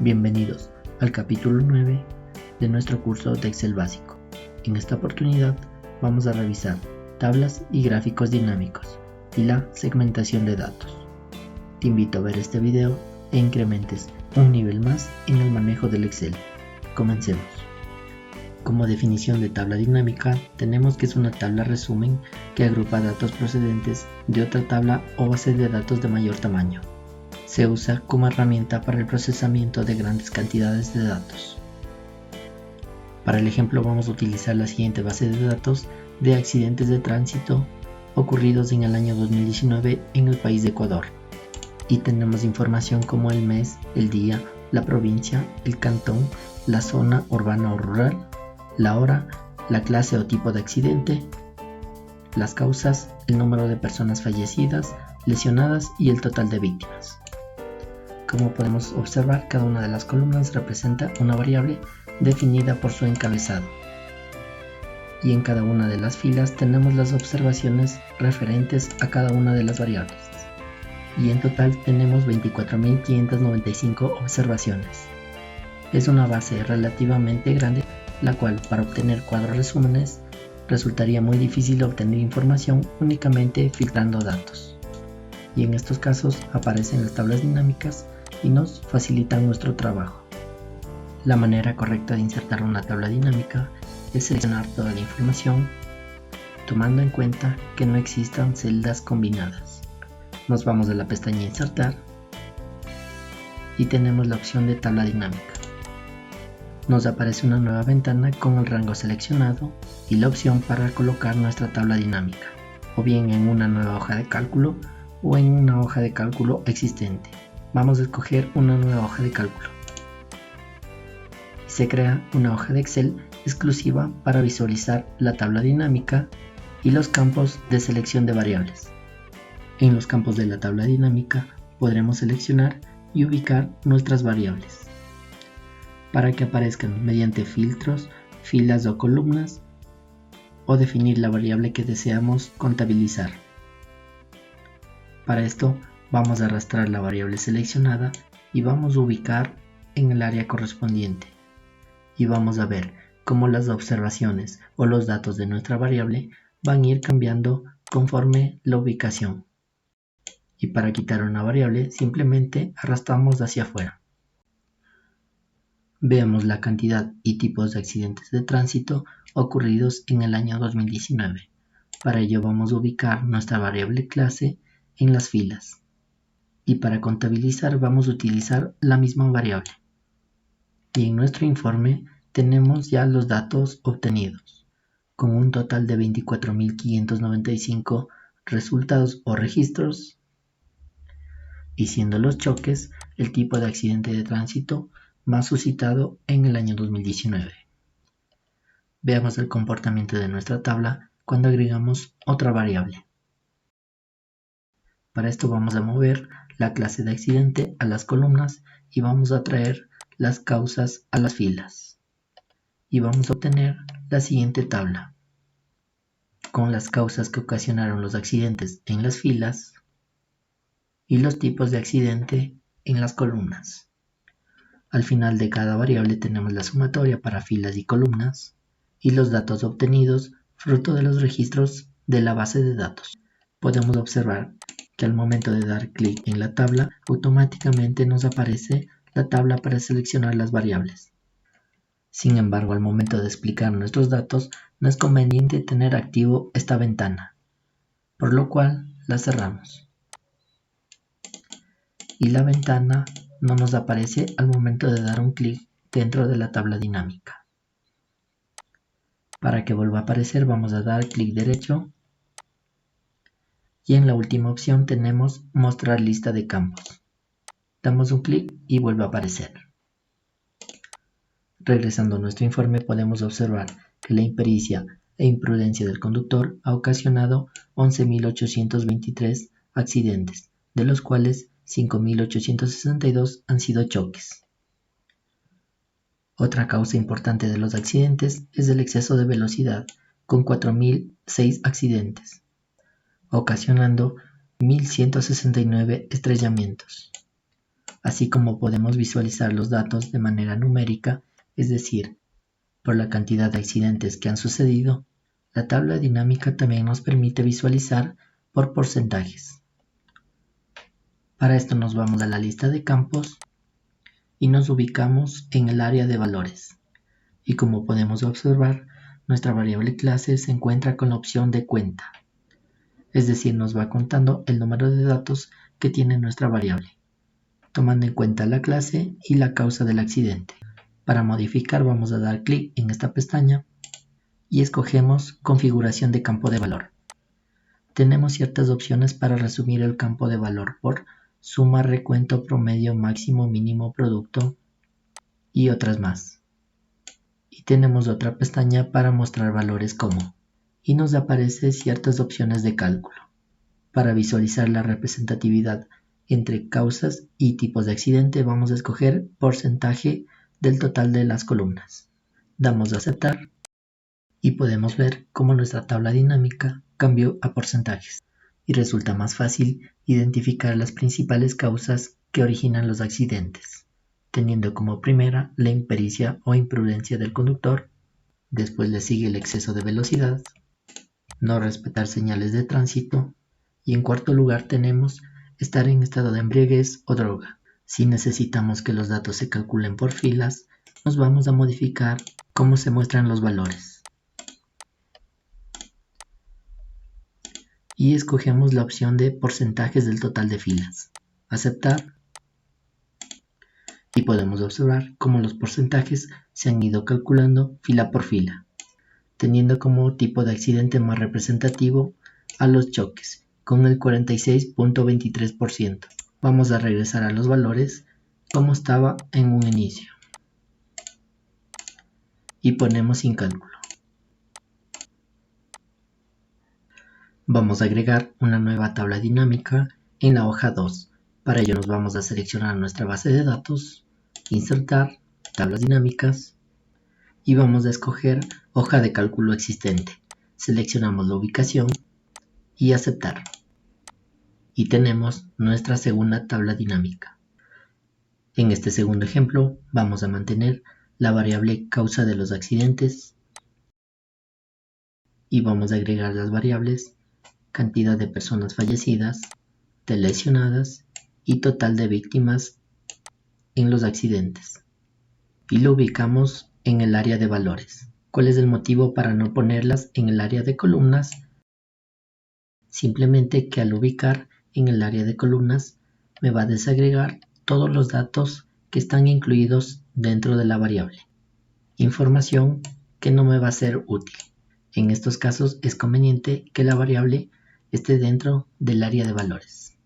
Bienvenidos al capítulo 9 de nuestro curso de Excel básico. En esta oportunidad vamos a revisar tablas y gráficos dinámicos y la segmentación de datos. Te invito a ver este video e incrementes un nivel más en el manejo del Excel. Comencemos. Como definición de tabla dinámica, tenemos que es una tabla resumen que agrupa datos procedentes de otra tabla o base de datos de mayor tamaño. Se usa como herramienta para el procesamiento de grandes cantidades de datos. Para el ejemplo vamos a utilizar la siguiente base de datos de accidentes de tránsito ocurridos en el año 2019 en el país de Ecuador. Y tenemos información como el mes, el día, la provincia, el cantón, la zona urbana o rural, la hora, la clase o tipo de accidente, las causas, el número de personas fallecidas, lesionadas y el total de víctimas. Como podemos observar, cada una de las columnas representa una variable definida por su encabezado. Y en cada una de las filas tenemos las observaciones referentes a cada una de las variables. Y en total tenemos 24.595 observaciones. Es una base relativamente grande, la cual para obtener cuadros resúmenes resultaría muy difícil obtener información únicamente filtrando datos. Y en estos casos aparecen las tablas dinámicas y nos facilitan nuestro trabajo. La manera correcta de insertar una tabla dinámica es seleccionar toda la información, tomando en cuenta que no existan celdas combinadas. Nos vamos a la pestaña Insertar y tenemos la opción de tabla dinámica. Nos aparece una nueva ventana con el rango seleccionado y la opción para colocar nuestra tabla dinámica, o bien en una nueva hoja de cálculo o en una hoja de cálculo existente. Vamos a escoger una nueva hoja de cálculo. Se crea una hoja de Excel exclusiva para visualizar la tabla dinámica y los campos de selección de variables. En los campos de la tabla dinámica podremos seleccionar y ubicar nuestras variables para que aparezcan mediante filtros, filas o columnas, o definir la variable que deseamos contabilizar. Para esto vamos a arrastrar la variable seleccionada y vamos a ubicar en el área correspondiente. Y vamos a ver cómo las observaciones o los datos de nuestra variable van a ir cambiando conforme la ubicación. Y para quitar una variable simplemente arrastramos hacia afuera. Veamos la cantidad y tipos de accidentes de tránsito ocurridos en el año 2019. Para ello vamos a ubicar nuestra variable clase en las filas. Y para contabilizar vamos a utilizar la misma variable. Y en nuestro informe tenemos ya los datos obtenidos, con un total de 24.595 resultados o registros, y siendo los choques el tipo de accidente de tránsito más suscitado en el año 2019. Veamos el comportamiento de nuestra tabla cuando agregamos otra variable. Para esto vamos a mover la clase de accidente a las columnas y vamos a traer las causas a las filas. Y vamos a obtener la siguiente tabla, con las causas que ocasionaron los accidentes en las filas y los tipos de accidente en las columnas. Al final de cada variable tenemos la sumatoria para filas y columnas y los datos obtenidos fruto de los registros de la base de datos. Podemos observar que al momento de dar clic en la tabla, automáticamente nos aparece la tabla para seleccionar las variables. Sin embargo, al momento de explicar nuestros datos, no es conveniente tener activo esta ventana, por lo cual la cerramos. Y la ventana no nos aparece al momento de dar un clic dentro de la tabla dinámica. Para que vuelva a aparecer, vamos a dar clic derecho. Y en la última opción tenemos mostrar lista de campos. Damos un clic y vuelve a aparecer. Regresando a nuestro informe podemos observar que la impericia e imprudencia del conductor ha ocasionado 11.823 accidentes, de los cuales 5.862 han sido choques. Otra causa importante de los accidentes es el exceso de velocidad, con 4.006 accidentes, ocasionando 1.169 estrellamientos. así como podemos visualizar los datos de manera numérica, es decir, por la cantidad de accidentes que han sucedido. La tabla dinámica también nos permite visualizar por porcentajes. Para esto nos vamos a la lista de campos y nos ubicamos en el área de valores. Y como podemos observar, nuestra variable clase se encuentra con la opción de cuenta, es decir, nos va contando el número de datos que tiene nuestra variable, tomando en cuenta la clase y la causa del accidente. Para modificar vamos a dar clic en esta pestaña y escogemos configuración de campo de valor. Tenemos ciertas opciones para resumir el campo de valor por suma, recuento, promedio, máximo, mínimo, producto y otras más. Y tenemos otra pestaña para mostrar valores como, y nos aparece ciertas opciones de cálculo. Para visualizar la representatividad entre causas y tipos de accidente vamos a escoger porcentaje del total de las columnas. Damos a aceptar y podemos ver cómo nuestra tabla dinámica cambió a porcentajes y resulta más fácil identificar las principales causas que originan los accidentes, teniendo como primera la impericia o imprudencia del conductor, después le sigue el exceso de velocidad, no respetar señales de tránsito y en cuarto lugar tenemos estar en estado de embriaguez o droga. Si necesitamos que los datos se calculen por filas, nos vamos a modificar cómo se muestran los valores. Y escogemos la opción de porcentajes del total de filas. Aceptar. Y podemos observar cómo los porcentajes se han ido calculando fila por fila, teniendo como tipo de accidente más representativo a los choques, con el 46.23%. Vamos a regresar a los valores como estaba en un inicio. Y ponemos sin cálculo. Vamos a agregar una nueva tabla dinámica en la hoja 2. Para ello nos vamos a seleccionar nuestra base de datos, insertar, tablas dinámicas y vamos a escoger hoja de cálculo existente. Seleccionamos la ubicación y aceptar. Y tenemos nuestra segunda tabla dinámica. En este segundo ejemplo vamos a mantener la variable causa de los accidentes y vamos a agregar las variables cantidad de personas fallecidas, de lesionadas y total de víctimas en los accidentes. Y lo ubicamos en el área de valores. ¿Cuál es el motivo para no ponerlas en el área de columnas? Simplemente que al ubicar en el área de columnas me va a desagregar todos los datos que están incluidos dentro de la variable. Información que no me va a ser útil. En estos casos es conveniente que la variable esté dentro del área de valores.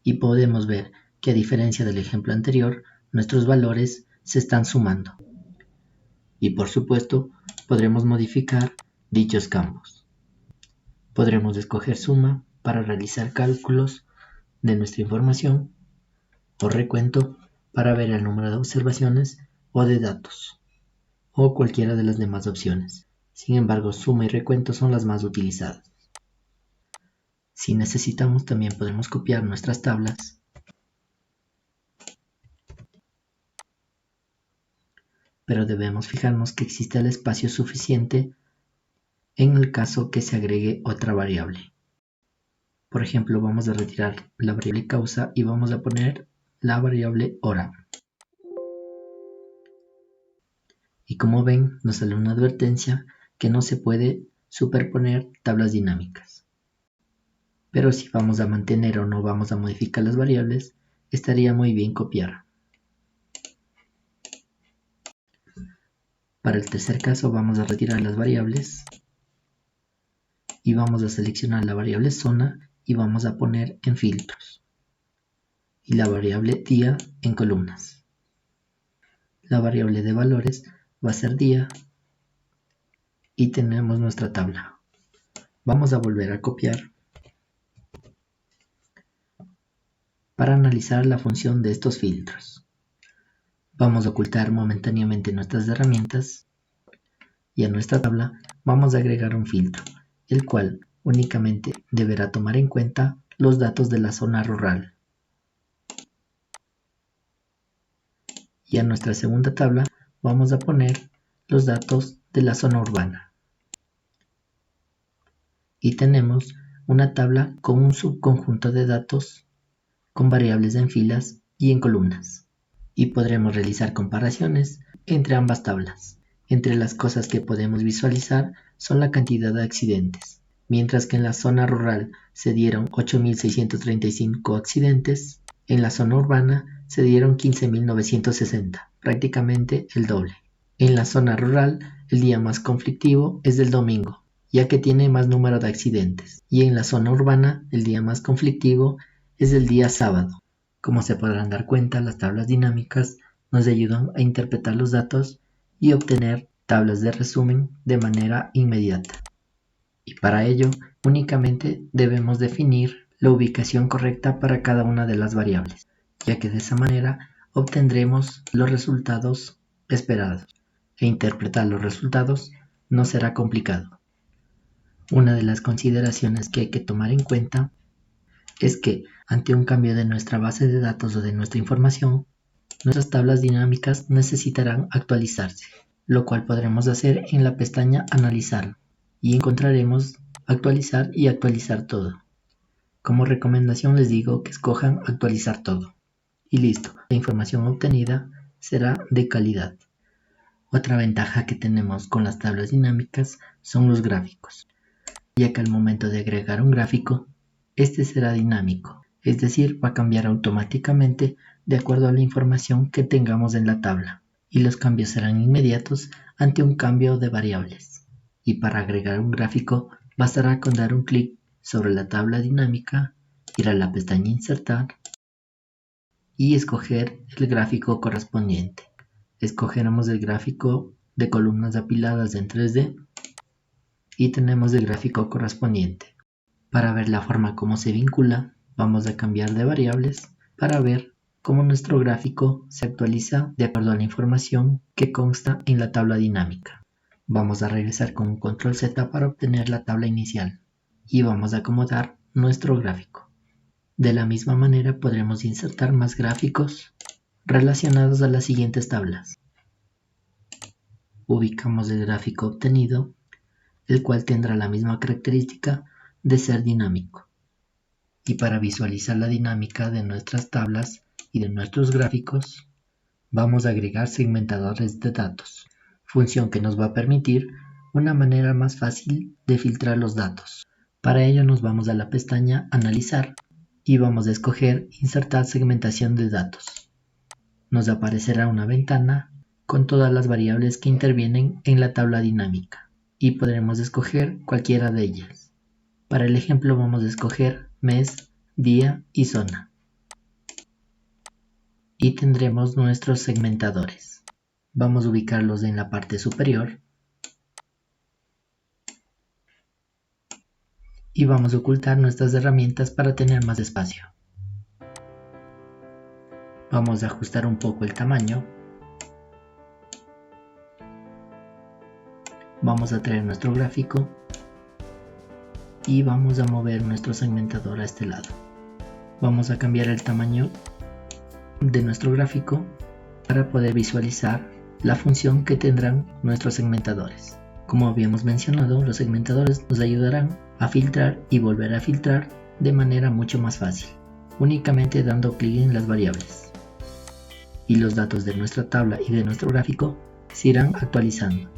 Y podemos ver que a diferencia del ejemplo anterior, nuestros valores se están sumando. Y por supuesto, podremos modificar dichos campos. Podremos escoger suma para realizar cálculos de nuestra información o recuento para ver el número de observaciones o de datos, o cualquiera de las demás opciones. Sin embargo, suma y recuento son las más utilizadas. Si necesitamos, también podemos copiar nuestras tablas pero debemos fijarnos que existe el espacio suficiente en el caso que se agregue otra variable. Por ejemplo, vamos a retirar la variable causa y vamos a poner la variable hora. Y como ven, nos sale una advertencia que no se puede superponer tablas dinámicas. Pero si vamos a mantener o no vamos a modificar las variables, estaría muy bien copiar. Para el tercer caso vamos a retirar las variables y vamos a seleccionar la variable zona y vamos a poner en filtros y la variable día en columnas. La variable de valores va a ser día y tenemos nuestra tabla. Vamos a volver a copiar para analizar la función de estos filtros. Vamos a ocultar momentáneamente nuestras herramientas y a nuestra tabla vamos a agregar un filtro, el cual únicamente deberá tomar en cuenta los datos de la zona rural. Y a nuestra segunda tabla vamos a poner los datos de la zona urbana. Y tenemos una tabla con un subconjunto de datos con variables en filas y en columnas. Y podremos realizar comparaciones entre ambas tablas. Entre las cosas que podemos visualizar son la cantidad de accidentes. Mientras que en la zona rural se dieron 8.635 accidentes, en la zona urbana se dieron 15.960, prácticamente el doble. En la zona rural, el día más conflictivo es el domingo, ya que tiene más número de accidentes, y en la zona urbana, el día más conflictivo es el día sábado. Como se podrán dar cuenta, las tablas dinámicas nos ayudan a interpretar los datos y obtener tablas de resumen de manera inmediata. Y para ello, únicamente debemos definir la ubicación correcta para cada una de las variables, ya que de esa manera obtendremos los resultados esperados, e interpretar los resultados no será complicado. Una de las consideraciones que hay que tomar en cuenta es que ante un cambio de nuestra base de datos o de nuestra información, nuestras tablas dinámicas necesitarán actualizarse, lo cual podremos hacer en la pestaña Analizar y encontraremos Actualizar y Actualizar todo. Como recomendación les digo que escojan Actualizar todo y listo, la información obtenida será de calidad. Otra ventaja que tenemos con las tablas dinámicas son los gráficos, ya que al momento de agregar un gráfico, este será dinámico, es decir, va a cambiar automáticamente de acuerdo a la información que tengamos en la tabla, y los cambios serán inmediatos ante un cambio de variables. Y para agregar un gráfico, bastará con dar un clic sobre la tabla dinámica, ir a la pestaña Insertar y escoger el gráfico correspondiente. Escogeremos el gráfico de columnas apiladas en 3D y tenemos el gráfico correspondiente. Para ver la forma como se vincula, vamos a cambiar de variables para ver cómo nuestro gráfico se actualiza de acuerdo a la información que consta en la tabla dinámica. Vamos a regresar con un control Z para obtener la tabla inicial y vamos a acomodar nuestro gráfico. De la misma manera podremos insertar más gráficos relacionados a las siguientes tablas. Ubicamos el gráfico obtenido, el cual tendrá la misma característica de ser dinámico. Y para visualizar la dinámica de nuestras tablas y de nuestros gráficos, vamos a agregar segmentadores de datos, función que nos va a permitir una manera más fácil de filtrar los datos. Para ello nos vamos a la pestaña Analizar y vamos a escoger Insertar segmentación de datos. Nos aparecerá una ventana con todas las variables que intervienen en la tabla dinámica y podremos escoger cualquiera de ellas. Para el ejemplo vamos a escoger mes, día y zona. Y tendremos nuestros segmentadores. Vamos a ubicarlos en la parte superior. Y vamos a ocultar nuestras herramientas para tener más espacio. Vamos a ajustar un poco el tamaño. Vamos a traer nuestro gráfico. Y vamos a mover nuestro segmentador a este lado. Vamos a cambiar el tamaño de nuestro gráfico para poder visualizar la función que tendrán nuestros segmentadores. Como habíamos mencionado, los segmentadores nos ayudarán a filtrar y volver a filtrar de manera mucho más fácil, únicamente dando clic en las variables. Y los datos de nuestra tabla y de nuestro gráfico se irán actualizando.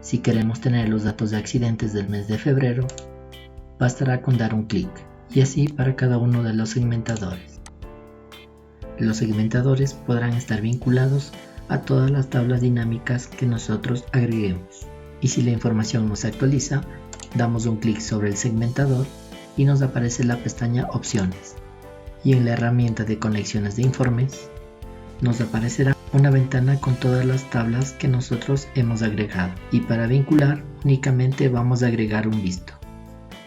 Si queremos tener los datos de accidentes del mes de febrero, bastará con dar un clic, y así para cada uno de los segmentadores. Los segmentadores podrán estar vinculados a todas las tablas dinámicas que nosotros agreguemos. Y si la información no se actualiza, damos un clic sobre el segmentador y nos aparece la pestaña Opciones. Y en la herramienta de conexiones de informes, nos aparecerá una ventana con todas las tablas que nosotros hemos agregado. Y para vincular, únicamente vamos a agregar un visto.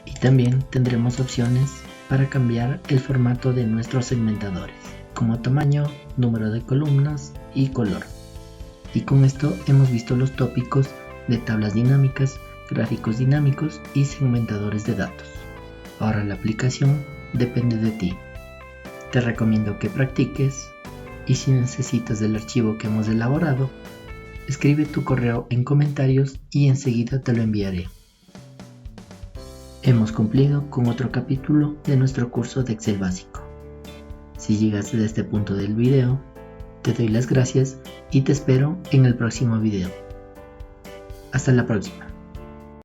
Y también tendremos opciones para cambiar el formato de nuestros segmentadores, como tamaño, número de columnas y color. Y con esto hemos visto los tópicos de tablas dinámicas, gráficos dinámicos y segmentadores de datos. Ahora la aplicación depende de ti. Te recomiendo que practiques y si necesitas del archivo que hemos elaborado, escribe tu correo en comentarios y enseguida te lo enviaré. Hemos cumplido con otro capítulo de nuestro curso de Excel básico. Si llegaste a este punto del video, te doy las gracias y te espero en el próximo video. Hasta la próxima.